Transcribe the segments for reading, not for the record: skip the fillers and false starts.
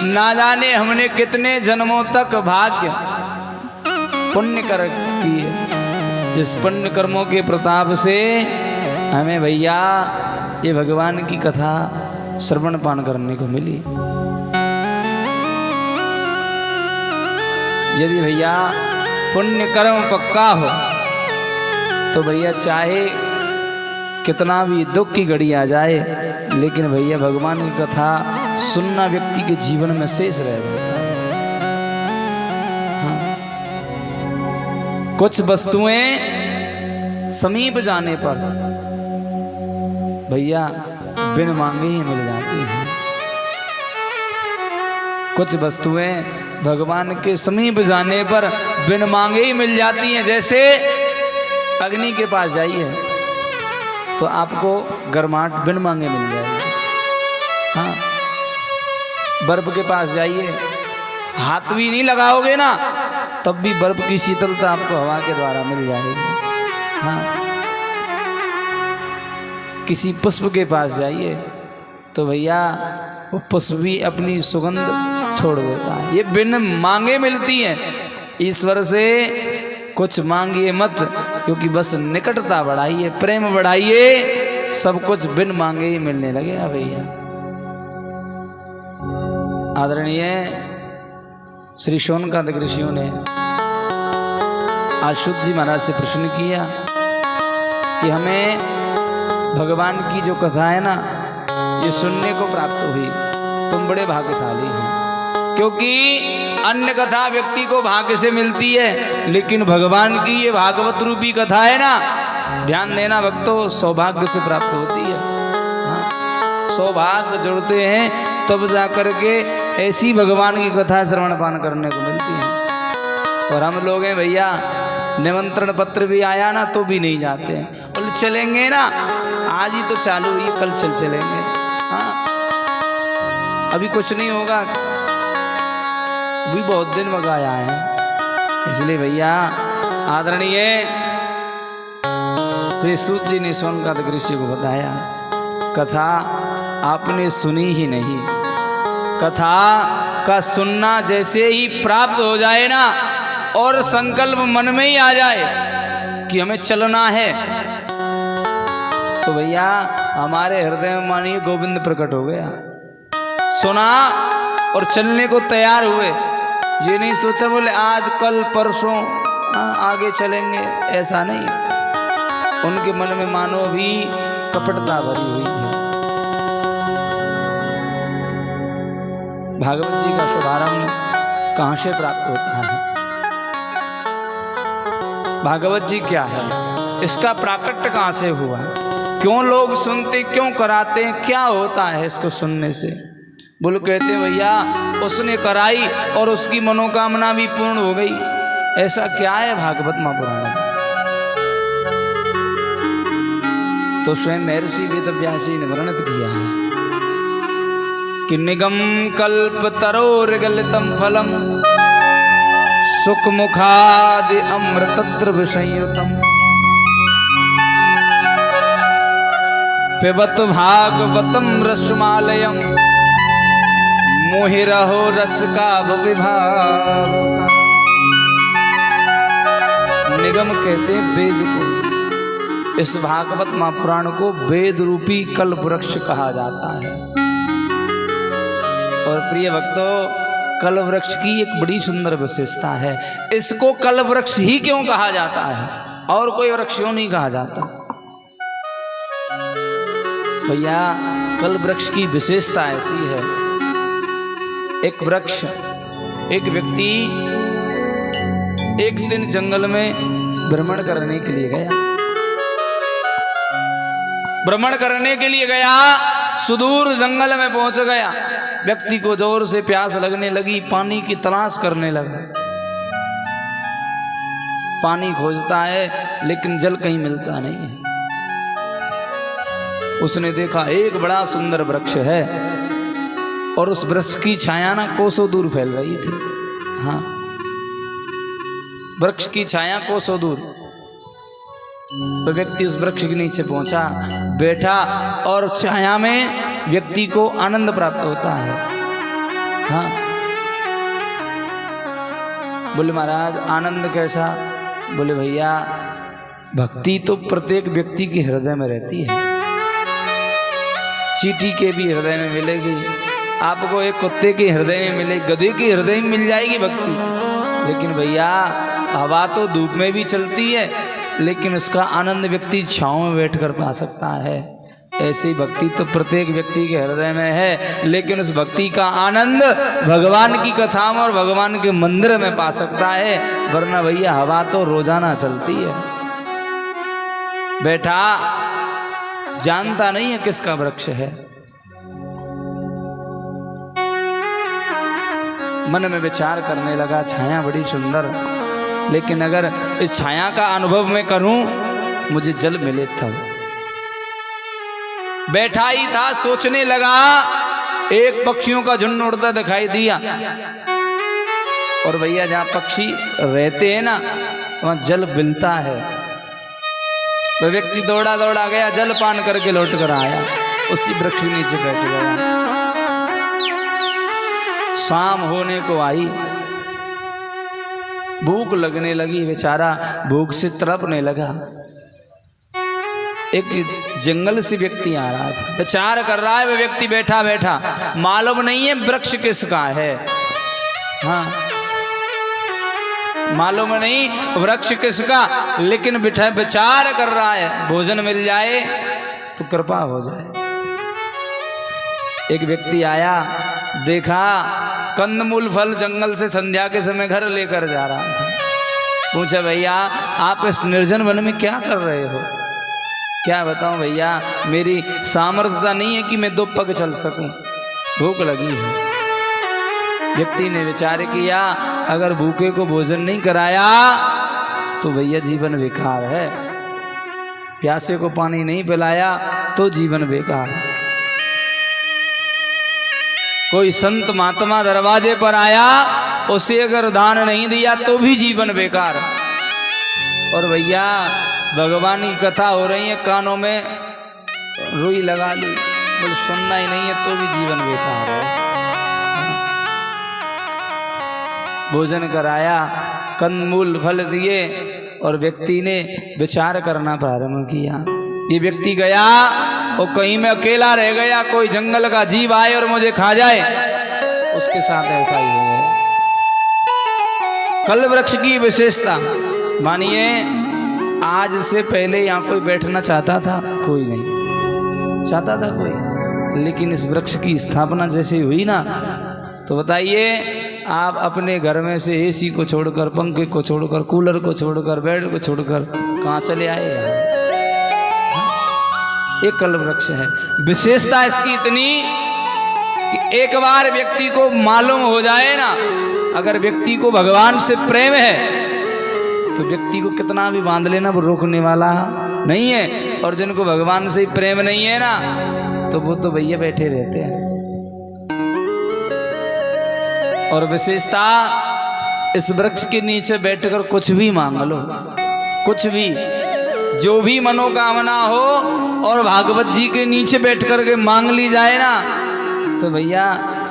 ना जाने हमने कितने जन्मों तक भाग्य पुण्य कर किए, जिस पुण्य कर्मों के प्रताप से हमें भैया ये भगवान की कथा श्रवण पान करने को मिली। यदि भैया पुण्य कर्म पक्का हो तो भैया चाहे कितना भी दुख की घड़ी आ जाए, लेकिन भैया भगवान की कथा सुनना व्यक्ति के जीवन में शेष रह जाता है। हाँ। कुछ वस्तुएं समीप जाने पर भैया बिन मांगे ही मिल जाती हैं। कुछ वस्तुएं भगवान के समीप जाने पर बिन मांगे ही मिल जाती हैं। जैसे अग्नि के पास जाइए तो आपको गर्माहट बिन मांगे मिल जाएगी। हाँ, बर्फ के पास जाइए, हाथ भी नहीं लगाओगे ना तब भी बर्फ की शीतलता आपको हवा के द्वारा मिल जाएगी। हाँ, किसी पुष्प के पास जाइए तो भैया वो पुष्प भी अपनी सुगंध छोड़ देता है। ये बिन मांगे मिलती है। ईश्वर से कुछ मांगिए मत, क्योंकि बस निकटता बढ़ाइए, प्रेम बढ़ाइए, सब कुछ बिन मांगे ही मिलने लगेगा भैया। आदरणीय श्री शौनकादिक ऋषियों ने अच्युत जी महाराज से प्रश्न किया कि हमें भगवान की जो कथा है ना ये सुनने को प्राप्त हुई, तुम बड़े भाग्यशाली हैं, क्योंकि अन्य कथा व्यक्ति को भाग्य से मिलती है, लेकिन भगवान की ये भागवत रूपी कथा है ना, ध्यान देना भक्तों, सौभाग्य से प्राप्त होती है। हाँ, सौभाग्य जुड़ते हैं तब जा करके ऐसी भगवान की कथा श्रवण पान करने को मिलती है। और हम लोग हैं भैया, निमंत्रण पत्र भी आया ना तो भी नहीं जाते हैं, बोले चलेंगे ना, आज ही तो चालू हुई, कल चलेंगे। हाँ, अभी कुछ नहीं होगा, भी बहुत दिन मगाया है। इसलिए भैया आदरणीय श्री सूत जी ने शौनकादिक ऋषि को बताया, कथा आपने सुनी ही नहीं, कथा का सुनना जैसे ही प्राप्त हो जाए ना और संकल्प मन में ही आ जाए कि हमें चलना है, तो भैया हमारे हृदय में मानिए गोविंद प्रकट हो गया। सुना और चलने को तैयार हुए, ये नहीं सोचा बोले आज कल परसों आगे चलेंगे, ऐसा नहीं। उनके मन में मानो भी कपटता भरी हुई है। भागवत जी का शुभारंभ कहाँ से प्राप्त होता है? भागवत जी क्या है, इसका प्राकट्य कहाँ से हुआ, क्यों लोग सुनते, क्यों कराते हैं, क्या होता है इसको सुनने से? बोलो कहते हैं भैया उसने कराई और उसकी मनोकामना भी पूर्ण हो गई। ऐसा क्या है भागवत महापुराण में? तो स्वयं महर्षि वेदव्यासी ने वर्णित किया है कि निगम कल्प तरोर्गलितम फलम सुखमुखादि अमृतत्र विषयुतम पिबत भागवतम रसमालयम मोहिरहो रस का विभाग। निगम कहते हैं वेद को, इस भागवत महापुराण को वेद रूपी कल्प वृक्ष कहा जाता है। और प्रिय भक्तों, कल्प वृक्ष की एक बड़ी सुंदर विशेषता है, इसको कल्प वृक्ष ही क्यों कहा जाता है और कोई वृक्ष क्यों नहीं कहा जाता? भैया कल्प वृक्ष की विशेषता ऐसी है, एक वृक्ष, एक व्यक्ति एक दिन जंगल में भ्रमण करने के लिए गया, भ्रमण करने के लिए गया, सुदूर जंगल में पहुंच गया। व्यक्ति को जोर से प्यास लगने लगी, पानी की तलाश करने लगा। पानी खोजता है लेकिन जल कहीं मिलता नहीं है। उसने देखा एक बड़ा सुंदर वृक्ष है और उस वृक्ष की छाया ना कोसों दूर फैल रही थी। हाँ, वृक्ष की छाया कोसों दूर। तो व्यक्ति उस वृक्ष के नीचे पहुंचा, बैठा और छाया में व्यक्ति को आनंद प्राप्त होता है। हाँ, बोले महाराज आनंद कैसा? बोले भैया भक्ति तो प्रत्येक व्यक्ति के हृदय में रहती है, चींटी के भी हृदय में मिलेगी, आपको एक कुत्ते के हृदय में मिलेगी, गधे के हृदय में मिल जाएगी भक्ति। लेकिन भैया हवा तो धूप में भी चलती है, लेकिन उसका आनंद व्यक्ति छांव में बैठकर पा सकता है। ऐसी भक्ति तो प्रत्येक व्यक्ति के हृदय में है, लेकिन उस भक्ति का आनंद भगवान की कथा में और भगवान के मंदिर में पा सकता है, वरना भैया हवा तो रोजाना चलती है। बैठा जानता नहीं है किसका वृक्ष है, मन में विचार करने लगा छाया बड़ी सुंदर, लेकिन अगर इस छाया का अनुभव मैं करूं मुझे जल मिले तब। बैठा ही था सोचने लगा, एक पक्षियों का झुंड उड़ता दिखाई दिया, और भैया जहां पक्षी रहते हैं ना वहां जल मिलता है। वह व्यक्ति दौड़ा दौड़ा गया, जल पान करके लौट कर आया, उसी वृक्ष के नीचे बैठ गया। शाम होने को आई, भूख लगने लगी, बेचारा भूख से तड़पने लगा। एक जंगल से व्यक्ति आ रहा था, विचार कर रहा है, वह व्यक्ति बैठा बैठा मालूम नहीं है वृक्ष किसका है। हाँ, मालूम नहीं वृक्ष किसका, लेकिन बिठा विचार कर रहा है भोजन मिल जाए तो कृपा हो जाए। एक व्यक्ति आया, देखा कंदमूल फल जंगल से संध्या के समय घर लेकर जा रहा था। पूछा भैया आप इस निर्जन वन में क्या कर रहे हो? क्या बताऊं भैया, मेरी सामर्थ्यता नहीं है कि मैं 2 पग चल सकूं, भूख लगी है। व्यक्ति ने विचार किया, अगर भूखे को भोजन नहीं कराया तो भैया जीवन बेकार है, प्यासे को पानी नहीं पिलाया तो जीवन बेकार है। कोई संत महात्मा दरवाजे पर आया, उसे अगर दान नहीं दिया तो भी जीवन बेकार। और भैया भगवान की कथा हो रही है, कानों में रुई लगा ली, बोले सुनना ही नहीं है तो भी जीवन बेकार है। भोजन कराया, कंदमूल फल दिए, और व्यक्ति ने विचार करना प्रारंभ किया। ये व्यक्ति गया और कहीं में अकेला रह गया, कोई जंगल का जीव आए और मुझे खा जाए, उसके साथ ऐसा ही हो गया। कल्प वृक्ष की विशेषता मानिए, आज से पहले यहाँ कोई बैठना चाहता था? कोई नहीं चाहता था कोई, लेकिन इस वृक्ष की स्थापना जैसे हुई ना, तो बताइए आप अपने घर में से एसी को छोड़कर, पंखे को छोड़कर, कूलर को छोड़कर, बेड को छोड़कर कहाँ चले आए यार? एक कल्प वृक्ष है। विशेषता इसकी इतनी कि एक बार व्यक्ति को मालूम हो जाए ना, अगर व्यक्ति को भगवान से प्रेम है तो व्यक्ति को कितना भी बांध लेना वो रोकने वाला नहीं है, और जिनको भगवान से प्रेम नहीं है ना तो वो तो भैया बैठे रहते हैं। और विशेषता, इस वृक्ष के नीचे बैठकर कुछ भी मांग लो, कुछ भी, जो भी मनोकामना हो, और भागवत जी के नीचे बैठ करके मांग ली जाए ना, तो भैया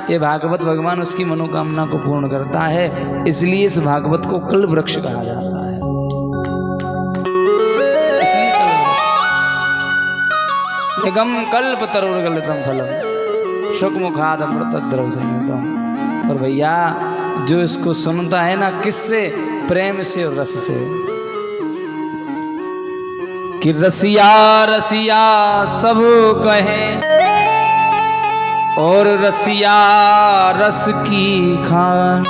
ये भागवत भगवान उसकी मनोकामना को पूर्ण करता है। इसलिए इस भागवत को कल्प वृक्ष कहा जाता है। निगम कल्प तरुर्गलितम फलम शुकमुखाद अमृत द्रव संयुतम। और भैया जो इसको सुनता है ना, किससे? प्रेम से और रस से। कि रसिया रसिया सब कहें, और रसिया रस की खान।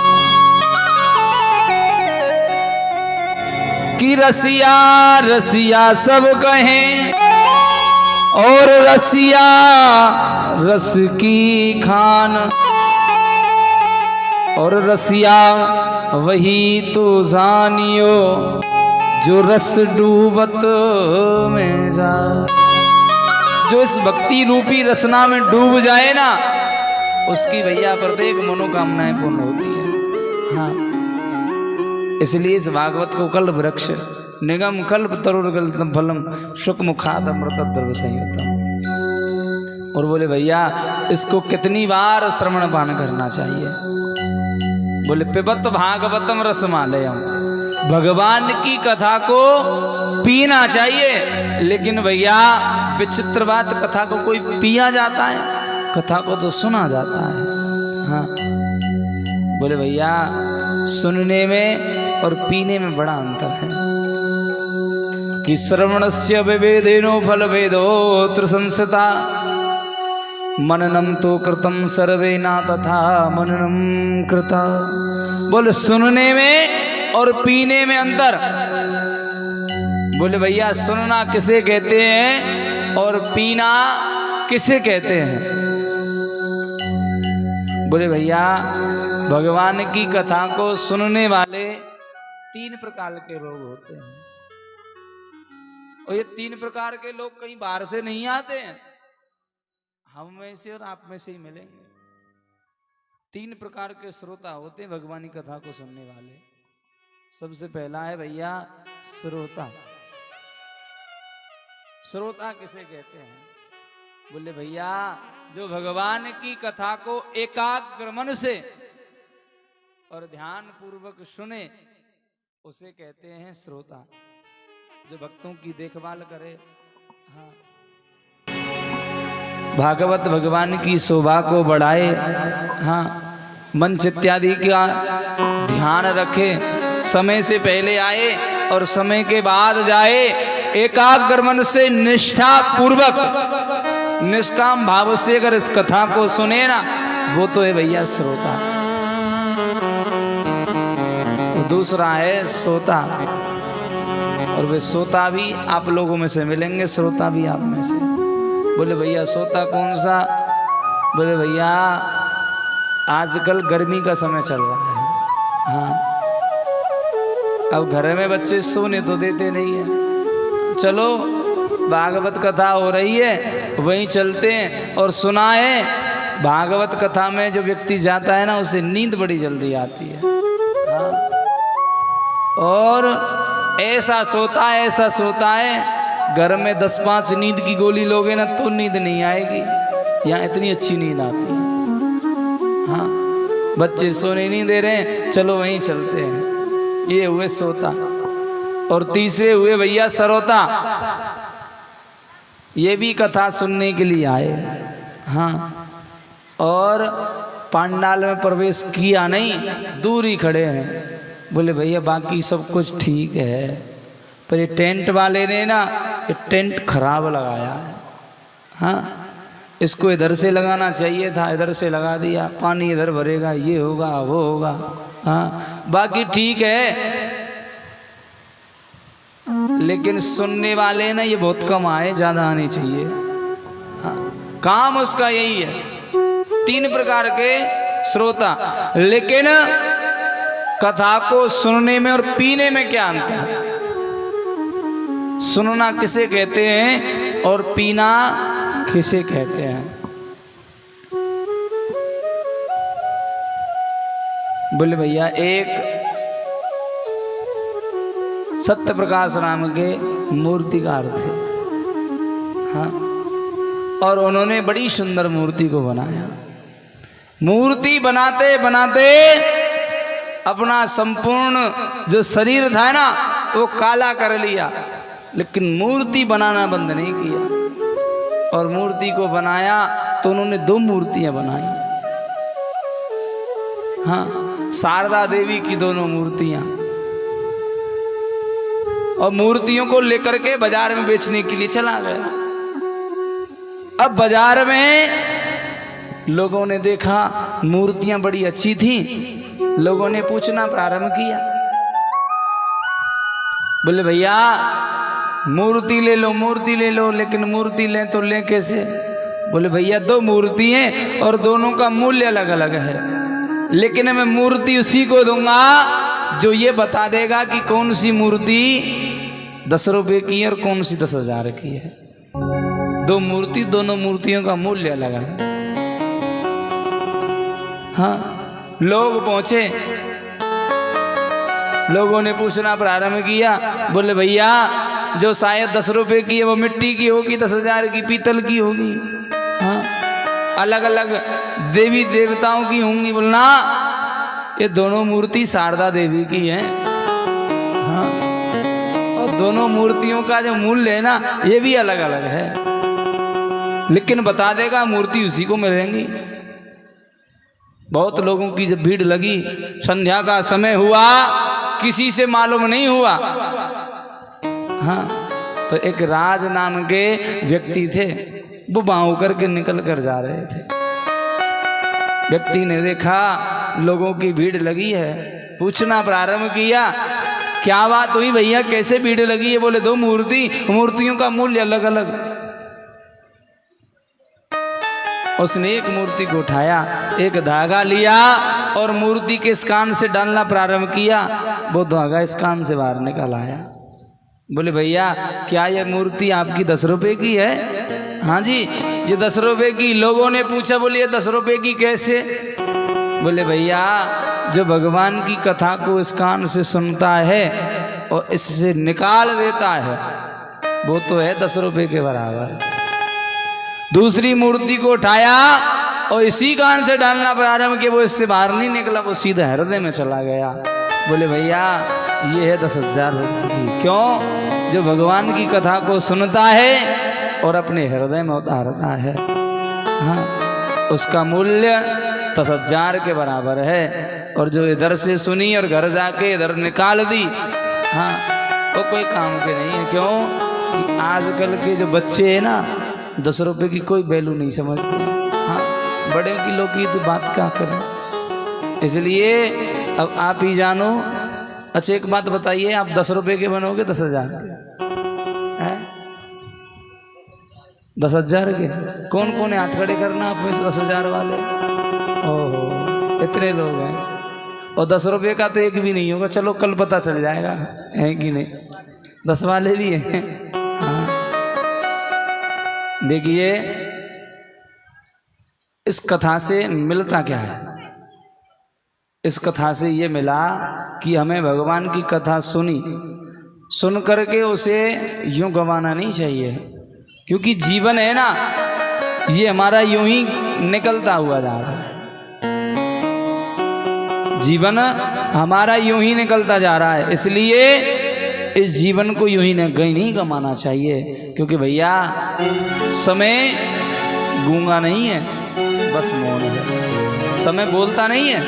कि रसिया रसिया सब कहें, और रसिया रस की खान। और रसिया वही तो जानियो, जो रस डूबत में जा। जो इस भक्ति रूपी रसना में डूब जाए ना, उसकी भैया प्रत्येक मनोकामनाएं पूर्ण होती है। हाँ, इसलिए इस भागवत को कल्प वृक्ष निगम कल्प तरुर्गलितम फलम शुकमुखाद अमृत द्रव संयुतम। और बोले भैया इसको कितनी बार श्रवण पान करना चाहिए? बोले पिबत भागवतम रसमालयम, भगवान की कथा को पीना चाहिए। लेकिन भैया विचित्र बात, कथा को कोई पिया जाता है? कथा को तो सुना जाता है। हाँ, बोले भैया सुनने में और पीने में बड़ा अंतर है कि श्रवणस्य विभेदेनो फल भेदोत्र संसता, मननम तो कृतम सर्वेना तथा मननम कृता। बोले सुनने में और पीने में अंतर। बोले भैया सुनना किसे कहते हैं और पीना किसे कहते हैं? बोले भैया भगवान की कथा को सुनने वाले 3 प्रकार के लोग होते हैं, और ये 3 प्रकार के लोग कहीं बाहर से नहीं आते हैं, हम में से और आप में से ही मिलेंगे। 3 प्रकार के श्रोता होते हैं भगवान की कथा को सुनने वाले। सबसे पहला है भैया श्रोता। श्रोता किसे कहते हैं? बोले भैया जो भगवान की कथा को एकाग्र मन से और ध्यान पूर्वक सुने उसे कहते हैं श्रोता, जो भक्तों की देखभाल करे। हाँ, भागवत भगवान की शोभा को बढ़ाए। हाँ, मंच इत्यादि का ध्यान रखे, समय से पहले आए और समय के बाद जाए, एकाग्र मन से निष्ठा पूर्वक निष्काम भाव से अगर इस कथा को सुने ना, वो तो है भैया श्रोता। दूसरा है श्रोता, और वे श्रोता भी आप लोगों में से मिलेंगे, श्रोता भी आप में से। बोले भैया श्रोता कौन सा? बोले भैया आजकल गर्मी का समय चल रहा है। हाँ, अब घर में बच्चे सोने तो देते नहीं है, चलो भागवत कथा हो रही है वहीं चलते हैं और सुनाए। भागवत कथा में जो व्यक्ति जाता है ना, उसे नींद बड़ी जल्दी आती है। हाँ, और ऐसा सोता है, ऐसा सोता है, घर में 10-5 नींद की गोली लोगे ना तो नींद नहीं आएगी, यहाँ इतनी अच्छी नींद आती है। हाँ, बच्चे सोने नहीं दे रहे हैं, चलो वहीं चलते हैं। ये हुए सोता। और तीसरे हुए भैया सरोता, ये भी कथा सुनने के लिए आए। हाँ, और पांडाल में प्रवेश किया नहीं, दूर ही खड़े हैं। बोले भैया बाकी सब कुछ ठीक है, पर ये टेंट वाले ने ना ये टेंट खराब लगाया है। हाँ, इसको इधर से लगाना चाहिए था, इधर से लगा दिया, पानी इधर भरेगा, ये होगा वो होगा। हाँ, बाकी ठीक है, लेकिन सुनने वाले ना ये बहुत कम आए, ज़्यादा आने चाहिए। हाँ, काम उसका यही है। 3 प्रकार के श्रोता, लेकिन कथा को सुनने में और पीने में क्या अंतर है? सुनना किसे कहते हैं और पीना किसे कहते हैं? बोले भैया एक सत्य प्रकाश नाम के मूर्तिकार थे। हाँ, और उन्होंने बड़ी सुंदर मूर्ति को बनाया। मूर्ति बनाते बनाते अपना संपूर्ण जो शरीर था ना वो काला कर लिया, लेकिन मूर्ति बनाना बंद नहीं किया। और मूर्ति को बनाया तो उन्होंने 2 मूर्तियां बनाई। हाँ, शारदा देवी की दोनों मूर्तियां, और मूर्तियों को लेकर के बाजार में बेचने के लिए चला गया। अब बाजार में लोगों ने देखा मूर्तियां बड़ी अच्छी थी, लोगों ने पूछना प्रारंभ किया। बोले भैया मूर्ति ले लो, मूर्ति ले लो, लेकिन मूर्ति लें तो लें कैसे? बोले भैया 2 मूर्ति हैं और दोनों का मूल्य अलग अलग है, लेकिन मैं मूर्ति उसी को दूंगा जो ये बता देगा कि कौन सी मूर्ति 10 रुपए की है और कौन सी 10,000 की है। 2 मूर्ति, दोनों मूर्तियों का मूल्य अलग अलग। हाँ, लोग पहुंचे, लोगों ने पूछना प्रारंभ किया। बोले भैया जो शायद 10 रुपए की है वो मिट्टी की होगी, 10,000 की पीतल की होगी। हाँ, अलग अलग देवी देवताओं की होंगी बोलना, ये दोनों मूर्ति शारदा देवी की है। हाँ, और दोनों मूर्तियों का जो मूल्य है ना ये भी अलग अलग है, लेकिन बता देगा मूर्ति उसी को मिलेंगी। बहुत लोगों की जब भीड़ लगी, संध्या का समय हुआ, किसी से मालूम नहीं हुआ। हाँ, तो एक राज नाम के व्यक्ति थे, वो बाहु करके निकल कर जा रहे थे। व्यक्ति ने देखा लोगों की भीड़ लगी है, पूछना प्रारंभ किया, क्या बात हुई भैया, कैसे भीड़ लगी है? बोले दो मूर्तियों का मूल्य अलग अलग। उसने एक मूर्ति को उठाया, एक धागा लिया और मूर्ति के इस कान से डालना प्रारंभ किया, वो धागा इस कान से बाहर निकल आया। बोले भैया क्या यह मूर्ति आपकी 10 रुपए की है? हाँ जी ये 10 रुपए की। लोगों ने पूछा, बोले ये 10 रुपए की कैसे? बोले भैया जो भगवान की कथा को इस कान से सुनता है और इससे निकाल देता है वो तो है 10 रुपए के बराबर। दूसरी मूर्ति को उठाया और इसी कान से डालना प्रारंभ किया, वो इससे बाहर नहीं निकला, वो सीधा हृदय में चला गया। बोले भैया ये है 10,000 रुपये की। क्यों? जो भगवान की कथा को सुनता है और अपने हृदय में उतारता है, हाँ, उसका मूल्य 10,000 के बराबर है। और जो इधर से सुनी और घर जाके इधर निकाल दी, हाँ, वो कोई काम के नहीं है। क्यों? आजकल के जो बच्चे हैं ना 10 रुपये की कोई वैल्यू नहीं समझते। हाँ, बड़े की लोग की तो बात क्या करें। इसलिए अब आप ही जानो। अच्छा एक बात बताइए, आप 10 रुपये के बनोगे 10,000 के? 10,000 के? कौन कौन है? हाथ खड़े करना आप में 10,000 वाले। ओहो इतने लोग हैं, और 10 रुपये का तो एक भी नहीं होगा। चलो कल पता चल जाएगा है कि नहीं, 10 वाले भी हैं। हाँ देखिए इस कथा से मिलता क्या है? इस कथा से ये मिला कि हमें भगवान की कथा सुन करके उसे यूं गंवाना नहीं चाहिए, क्योंकि जीवन है ना ये हमारा यूं ही निकलता हुआ जा रहा है। जीवन हमारा यूं ही निकलता जा रहा है, इसलिए इस जीवन को यूं ही नहीं गंवाना चाहिए। क्योंकि भैया समय गूंगा नहीं है, बस मौन है। समय बोलता नहीं है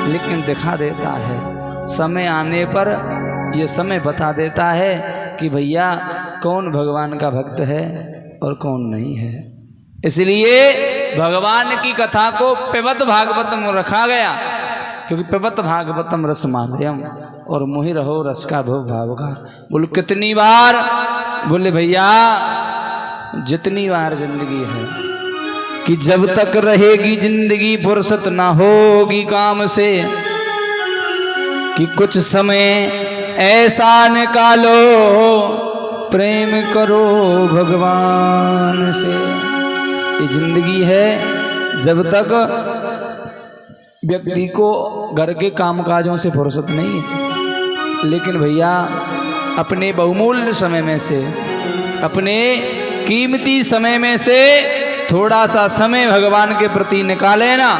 लेकिन दिखा देता है। समय आने पर यह समय बता देता है कि भैया कौन भगवान का भक्त है और कौन नहीं है। इसलिए भगवान की कथा को पिबत भागवतम रखा गया, क्योंकि पिबत भागवतम रस माध्यम और मोहि रहो रस का भव भाव का। बोलो कितनी बार? बोले भैया जितनी बार जिंदगी है, कि जब तक रहेगी जिंदगी फुर्सत ना होगी काम से, कि कुछ समय ऐसा निकालो प्रेम करो भगवान से। ये जिंदगी है, जब तक व्यक्ति को घर के कामकाजों से फुर्सत नहीं है, लेकिन भैया अपने बहुमूल्य समय में से, अपने कीमती समय में से थोड़ा सा समय भगवान के प्रति निकाले ना,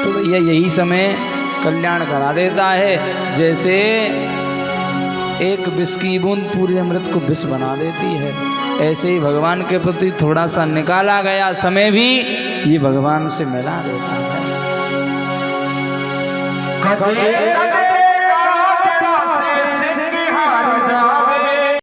तो भैया यही समय कल्याण करा देता है। जैसे एक विष की बूंद पूरे अमृत को विष बना देती है, ऐसे ही भगवान के प्रति थोड़ा सा निकाला गया समय भी ये भगवान से मिला देता है।